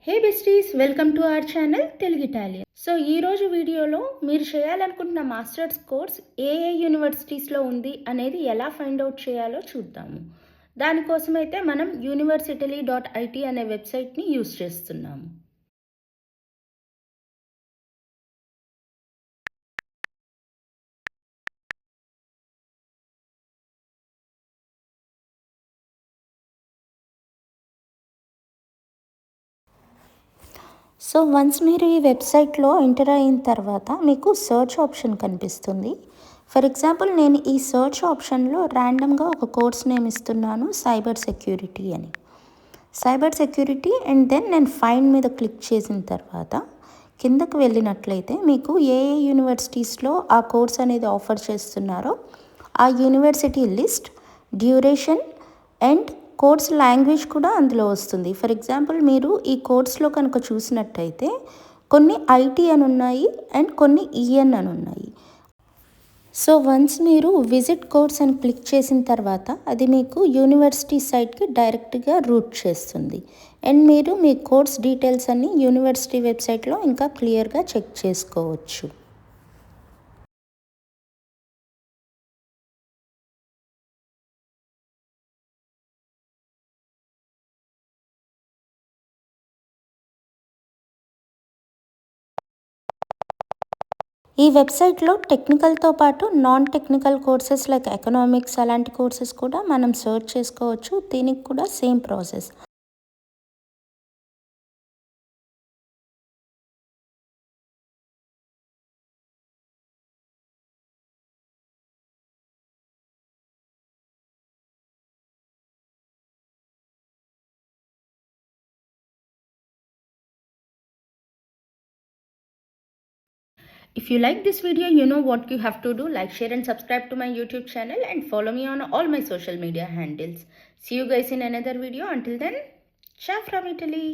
Hey besties, welcome to our channel Telugu Italian. So ఈరోజు వీడియోలో మీరు చేయాలనుకుంటున్న మాస్టర్స్ కోర్స్ ఏ యూనివర్సిటీస్లో ఉంది అనేది ఎలా ఫైండ్ అవుట్ చేయాలో చూద్దాము. దానికోసమైతే మనం university.it అనే వెబ్సైట్ని యూజ్ చేస్తున్నాము. సో వన్స్ మీరు ఈ వెబ్సైట్లో ఎంటర్ అయిన తర్వాత మీకు సర్చ్ ఆప్షన్ కనిపిస్తుంది. ఫర్ ఎగ్జాంపుల్ నేను ఈ సర్చ్ ఆప్షన్లో ర్యాండమ్గా ఒక కోర్స్ నేమ్ ఇస్తున్నాను, సైబర్ సెక్యూరిటీ అని. సైబర్ సెక్యూరిటీ అండ్ దెన్ నేను ఫైండ్ మీద క్లిక్ చేసిన తర్వాత కిందకు వెళ్ళినట్లయితే మీకు ఏ యూనివర్సిటీస్లో ఆ కోర్స్ అనేది ఆఫర్ చేస్తున్నారో ఆ university list, duration and course language కూడా అందులో వస్తుంది. ఫర్ ఎగ్జాంపుల్ మీరు ఈ కోర్స్లో కనుక చూసినట్టయితే కొన్ని ఐటీ అని ఉన్నాయి అండ్ కొన్ని ఈఎన్ అని ఉన్నాయి. సో వన్స్ మీరు విజిట్ కోర్స్ అని క్లిక్ చేసిన తర్వాత అది మీకు యూనివర్సిటీ సైట్కి డైరెక్ట్గా రూట్ చేస్తుంది అండ్ మీరు మీ కోర్స్ డీటెయిల్స్ అన్ని యూనివర్సిటీ వెబ్సైట్లో ఇంకా క్లియర్గా చెక్ చేసుకోవచ్చు. ఈ వెబ్సైట్లో టెక్నికల్తో పాటు non technical courses like economics అలాంటి కోర్సెస్ కూడా మనం సెర్చ్ చేసుకోవచ్చు. దీనికి కూడా same process. If you like this video, you know what you have to do. Like, share and subscribe to my YouTube channel and follow me on all my social media handles. See you guys in another video. Until then, ciao from Italy.